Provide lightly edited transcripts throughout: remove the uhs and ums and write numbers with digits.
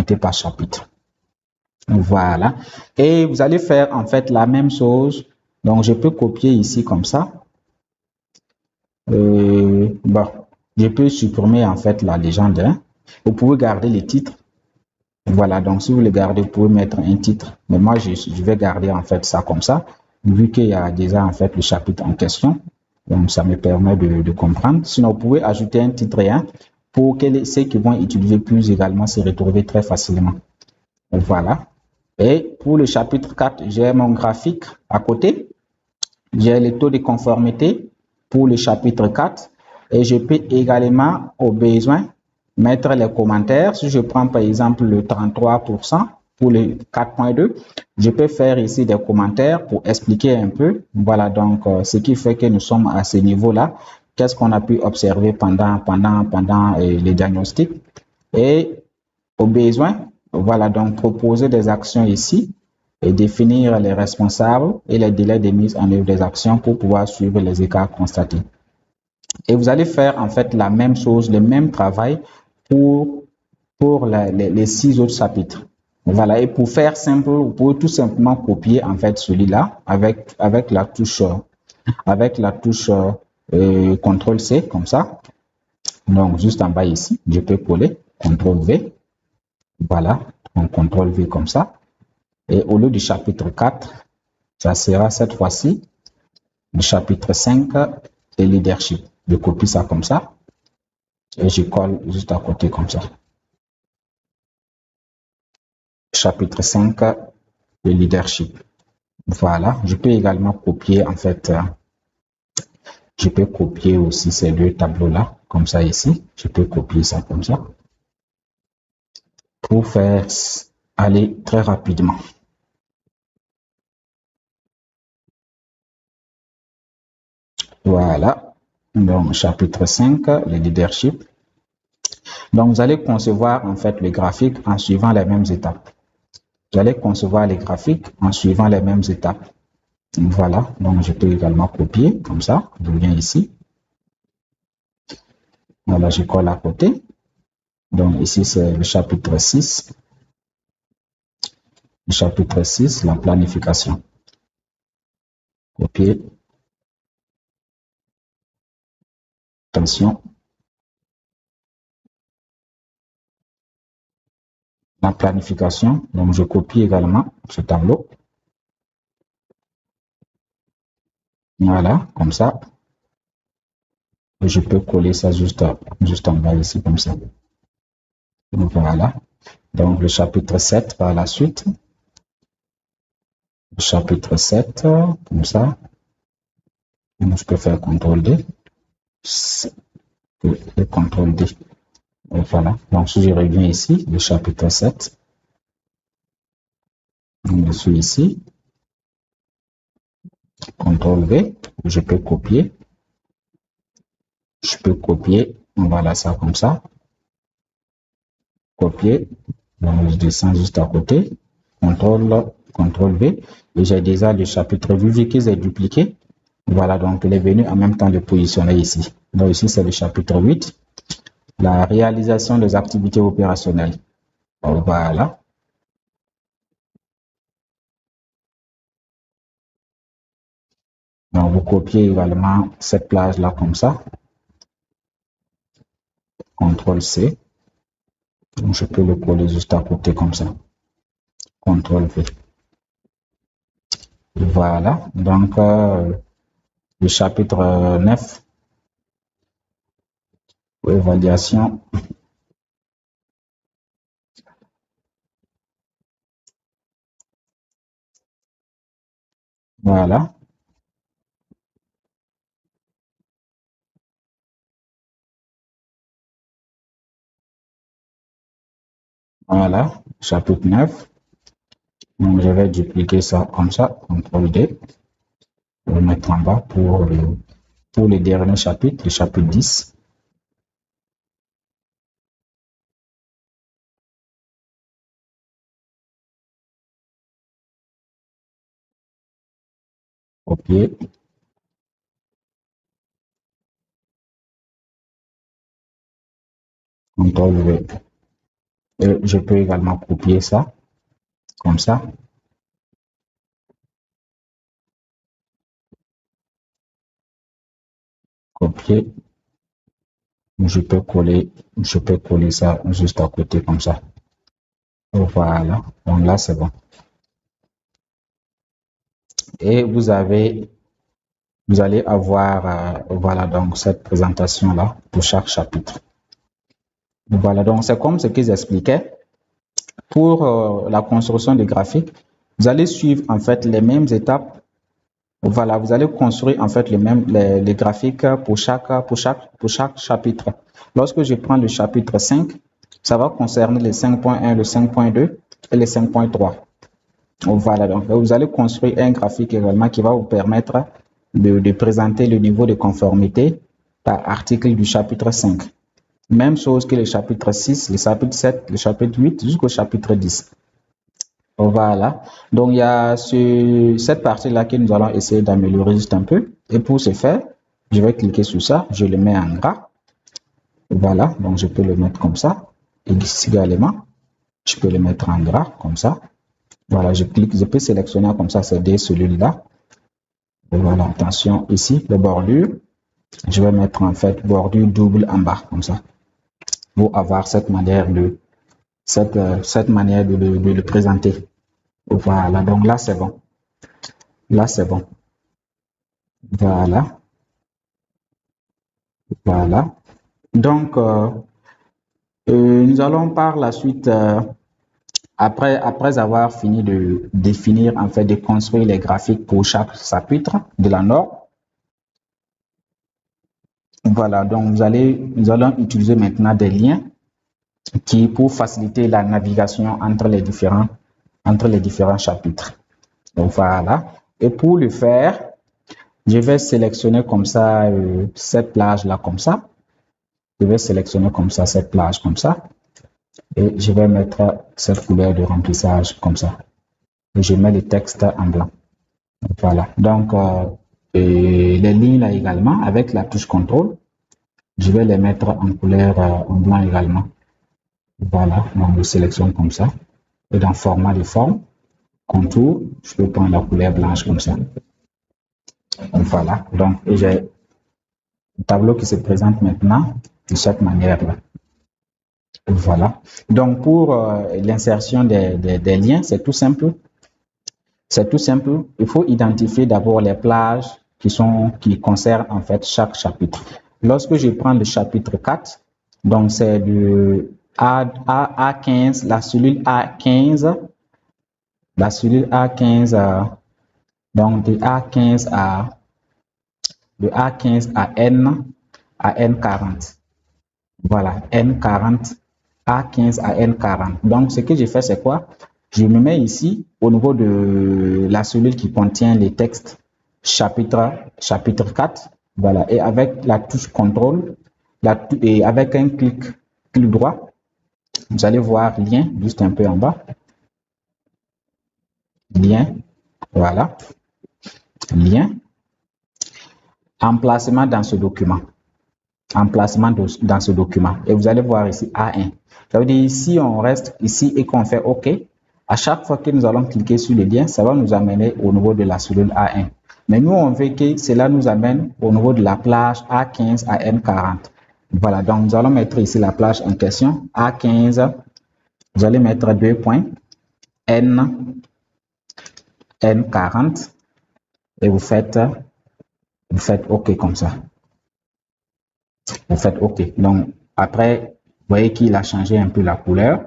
formater par chapitre. Voilà. Et vous allez faire en fait la même chose. Donc, je peux copier ici comme ça. Bon, je peux supprimer en fait la légende. Hein. Vous pouvez garder les titres. Voilà, donc si vous le gardez, vous pouvez mettre un titre. Mais moi, je vais garder en fait ça comme ça, vu qu'il y a déjà en fait le chapitre en question. Donc, ça me permet de comprendre. Sinon, vous pouvez ajouter un titre et un pour que ceux qui vont utiliser plus également se retrouver très facilement. Voilà. Et pour le chapitre 4, j'ai mon graphique à côté. J'ai le taux de conformité pour le chapitre 4. Et je peux également, au besoin, mettre les commentaires. Si je prends par exemple le 33% pour le 4.2, je peux faire ici des commentaires pour expliquer un peu. Voilà donc ce qui fait que nous sommes à ce niveau-là. Qu'est-ce qu'on a pu observer pendant les diagnostics. Et au besoin, voilà donc proposer des actions ici et définir les responsables et les délais de mise en œuvre des actions pour pouvoir suivre les écarts constatés. Et vous allez faire en fait la même chose, le même travail pour les 6 autres chapitres. Voilà, et pour faire simple, vous pouvez tout simplement copier en fait celui-là avec la touche CTRL-C comme ça. Donc juste en bas ici, je peux coller CTRL-V. Voilà, on CTRL-V comme ça. Et au lieu du chapitre 4, ça sera cette fois-ci le chapitre 5 et leadership. Je copie ça comme ça et je colle juste à côté comme ça. Chapitre 5 et leadership. Voilà, je peux également copier en fait, je peux copier aussi ces deux tableaux-là, comme ça ici. Je peux copier ça comme ça pour faire aller très rapidement. Voilà, donc chapitre 5, le leadership. Donc, vous allez concevoir en fait le graphique en suivant les mêmes étapes. Vous allez concevoir les graphiques en suivant les mêmes étapes. Voilà, donc je peux également copier comme ça. Je viens ici. Voilà, je colle à côté. Donc ici, c'est le chapitre 6. Le chapitre 6, la planification. Copier. Attention. La planification. Donc je copie également ce tableau. Voilà, comme ça. Et je peux coller ça juste en bas ici, comme ça. Voilà. Donc le chapitre 7 par la suite. Le chapitre 7, comme ça. Je peux faire CTRL-D. Et CTRL-D. Et voilà. Donc si je reviens ici, le chapitre 7. Je suis ici. CTRL-V. Je peux copier. Je peux copier. Voilà ça comme ça. Copier. Donc je descends juste à côté. CTRL-V. Et j'ai déjà le chapitre vu qu'ils est dupliqué. Voilà, donc il est venu en même temps de positionner ici. Donc ici, c'est le chapitre 8, la réalisation des activités opérationnelles. Voilà. Donc vous copiez également cette plage-là comme ça. CTRL-C. Donc je peux le coller juste à côté comme ça. CTRL-V. Voilà, donc le chapitre 9, évaluation. Voilà. Voilà, chapitre 9. Donc je vais dupliquer ça comme ça, CTRL-D. Je vais mettre en bas pour le dernier chapitre, le chapitre 10. Copier. CTRL-V. Et je peux également copier ça, comme ça. Copier. Je peux coller ça juste à côté, comme ça. Voilà. Donc là, c'est bon. Et vous allez avoir, voilà, donc cette présentation-là pour chaque chapitre. Voilà, donc c'est comme ce qu'ils expliquaient. Pour la construction des graphiques, vous allez suivre en fait les mêmes étapes. Voilà, vous allez construire en fait les graphiques pour chaque chapitre. Lorsque je prends le chapitre 5, ça va concerner les 5.1, le 5.2 et les 5.3. Voilà, donc vous allez construire un graphique également qui va vous permettre de présenter le niveau de conformité par article du chapitre 5. Même chose que le chapitre 6, le chapitre 7, le chapitre 8 jusqu'au chapitre 10. Voilà, donc il y a cette partie-là que nous allons essayer d'améliorer juste un peu. Et pour ce faire, je vais cliquer sur ça, je le mets en gras. Voilà, donc je peux le mettre comme ça. Et ici également, je peux le mettre en gras comme ça. Voilà, je clique, je peux sélectionner comme ça, c'est dès celui-là. Voilà, attention ici, les bordures. Je vais mettre en fait bordure double en bas, comme ça, pour avoir cette manière de le présenter. Voilà, donc là c'est bon. Là c'est bon. Voilà. Voilà. Donc, nous allons par la suite, après avoir fini de définir, en fait, de construire les graphiques pour chaque chapitre de la norme. Voilà, donc nous allons utiliser maintenant des liens pour faciliter la navigation entre les différents chapitres. Donc voilà. Et pour le faire, je vais sélectionner comme ça cette plage-là, comme ça. Je vais sélectionner comme ça cette plage, comme ça. Et je vais mettre cette couleur de remplissage comme ça. Et je mets le texte en blanc. Voilà. Donc, les lignes là également, avec la touche contrôle, je vais les mettre en couleur en blanc également. Voilà. Donc, je sélectionne comme ça. Et dans format de forme, contour, je peux prendre la couleur blanche comme ça. Voilà. Donc, j'ai un tableau qui se présente maintenant de cette manière-là. Voilà. Donc, pour l'insertion des liens, c'est tout simple. C'est tout simple. Il faut identifier d'abord les plages qui concernent en fait chaque chapitre. Lorsque je prends le chapitre 4, donc c'est de A15, la cellule A15, donc de A15 à N40. Voilà, N40, A15 à N40. Donc, ce que j'ai fait, c'est quoi? Je me mets ici au niveau de la cellule qui contient les textes chapitre 4. Voilà, et avec la touche contrôle et avec un clic droit, vous allez voir lien juste un peu en bas. Lien, voilà. Lien. Emplacement dans ce document. Emplacement dans ce document. Et vous allez voir ici A1. Ça veut dire si on reste ici et qu'on fait OK, à chaque fois que nous allons cliquer sur le lien, ça va nous amener au niveau de la cellule A1. Mais nous, on veut que cela nous amène au niveau de la plage A15 à N40. Voilà, donc nous allons mettre ici la plage en question, A15. Vous allez mettre 2 points, N40, et vous faites OK comme ça. Vous faites OK. Donc, après, vous voyez qu'il a changé un peu la couleur.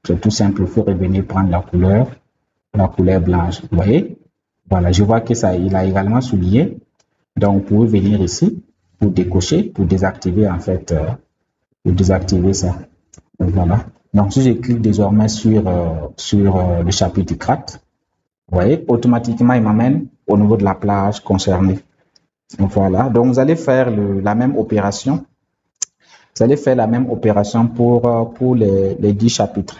C'est tout simple, il faut revenir prendre la couleur blanche. Vous voyez? Voilà, je vois que ça, il a également souligné. Donc, vous pouvez venir ici pour décocher, pour désactiver en fait, pour désactiver ça. Donc, voilà. Donc, si je clique désormais sur le chapitre 4, vous voyez, automatiquement, il m'amène au niveau de la plage concernée. Voilà. Donc, vous allez faire la même opération. Vous allez faire la même opération pour les 10 chapitres,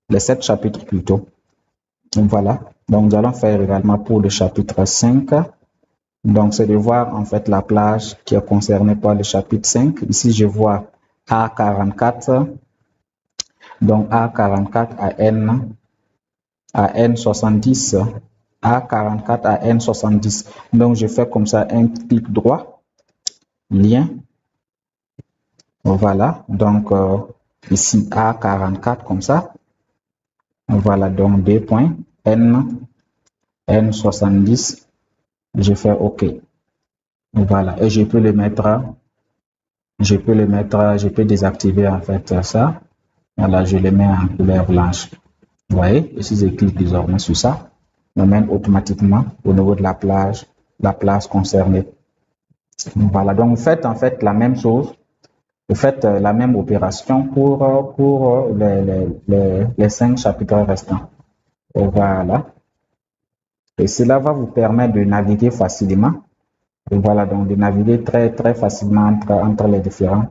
les 7 chapitres plutôt. Donc, voilà. Donc, nous allons faire également pour le chapitre 5. Donc, c'est de voir en fait la plage qui est concernée par le chapitre 5. Ici, je vois A44. Donc A44 à N70, A44 à N70. Donc je fais comme ça un clic droit, lien. Voilà, donc ici A44 comme ça. Voilà, donc 2 points, N70. Je fais OK. Voilà, et je peux désactiver en fait ça. Voilà, je le mets en couleur blanche. Vous voyez, et si je clique désormais sur ça, m'amène automatiquement au niveau de la place concernée. Voilà, donc vous faites en fait la même chose, vous faites la même opération pour les 5 chapitres restants. Et voilà, et cela va vous permettre de naviguer facilement. Et voilà, donc de naviguer très facilement entre les différents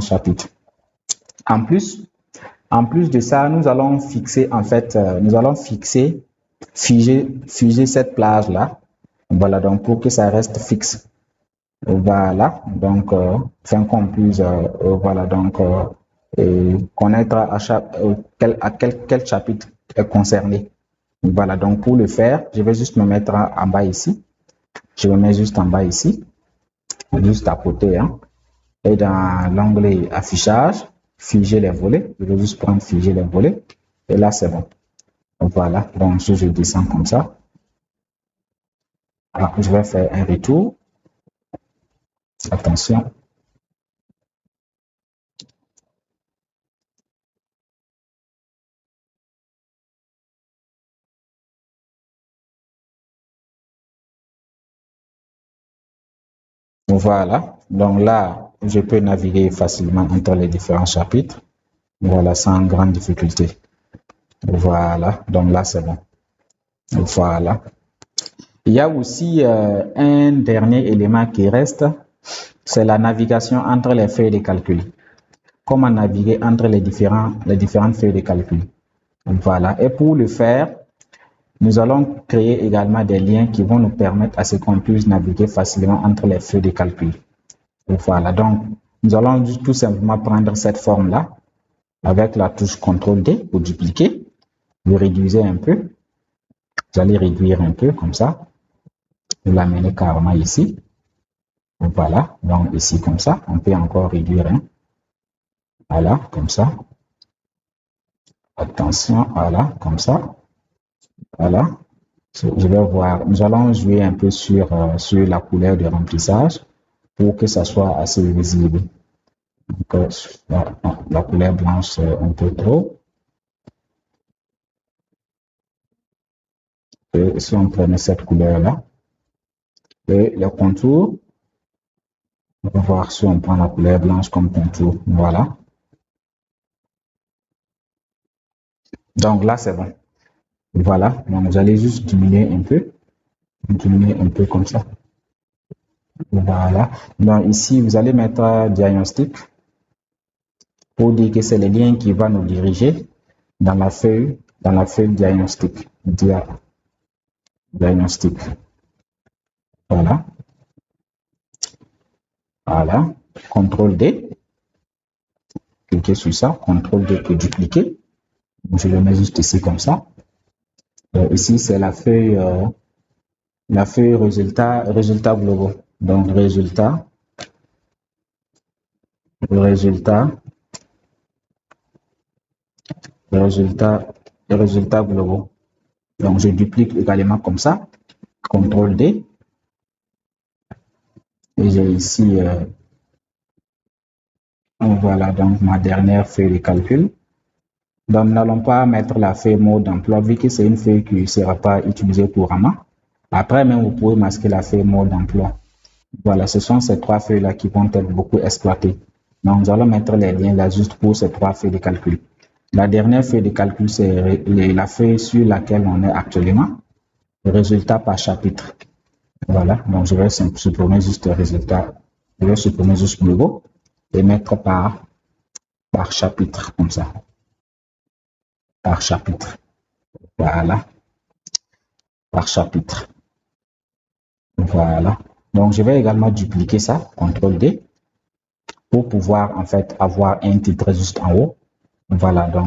chapitres. En plus de ça, nous allons fixer en fait, figer cette plage là. Voilà, donc pour que ça reste fixe. Voilà, donc afin qu'on puisse voilà donc connaître quel chapitre est concerné. Voilà, donc pour le faire, je vais juste me mettre en bas ici. Je me mets juste en bas ici, juste à côté, hein. Et dans l'onglet affichage, figer les volets, je vais juste prendre figer les volets. Et là, c'est bon. Voilà, donc si je descends comme ça, alors, je vais faire un retour. Attention. Voilà, donc là, je peux naviguer facilement entre les différents chapitres. Voilà, sans grande difficulté. Voilà, donc là, c'est bon. Voilà. Il y a aussi un dernier élément qui reste, c'est la navigation entre les feuilles de calcul. Comment naviguer entre les différentes feuilles de calcul. Voilà, et pour le faire, nous allons créer également des liens qui vont nous permettre à ce qu'on puisse naviguer facilement entre les feuilles de calcul. Voilà, donc nous allons tout simplement prendre cette forme-là avec la touche CTRL-D pour dupliquer. Vous réduisez un peu. Vous allez réduire un peu comme ça. Vous l'amenez carrément ici. Voilà, donc ici comme ça. On peut encore réduire. Hein. Voilà, comme ça. Attention, voilà, comme ça. Voilà. Je vais voir. Nous allons jouer un peu sur la couleur de remplissage pour que ça soit assez visible. Donc, la couleur blanche, c'est un peu trop. Et si on prenait cette couleur-là, et le contour, on va voir si on prend la couleur blanche comme contour. Voilà. Donc là, c'est bon. Voilà. Donc, vous allez juste diminuer un peu comme ça. Voilà. Donc ici, vous allez mettre diagnostic pour dire que c'est le lien qui va nous diriger dans la feuille diagnostic. Diagnostic. Voilà. Voilà. CTRL-D. Cliquez sur ça. CTRL-D pour dupliquer. Je le mets juste ici comme ça. Ici, c'est la feuille résultat globaux. Donc, résultat globaux. Donc, je duplique également comme ça. CTRL-D. Et j'ai ici, voilà, donc ma dernière feuille de calcul. Donc, nous n'allons pas mettre la feuille mode d'emploi, vu que c'est une feuille qui ne sera pas utilisée couramment. Après, même, vous pouvez masquer la feuille mode d'emploi. Voilà, ce sont ces trois feuilles-là qui vont être beaucoup exploitées. Donc, nous allons mettre les liens là juste pour ces trois feuilles de calcul. La dernière feuille de calcul, c'est la feuille sur laquelle on est actuellement. Le résultat par chapitre. Voilà, donc je vais supprimer juste le résultat. Je vais supprimer juste globaux et mettre par chapitre, comme ça. Par chapitre. Voilà. Par chapitre. Voilà. Donc, je vais également dupliquer ça. CTRL-D. pour pouvoir en fait avoir un titre juste en haut. Voilà donc.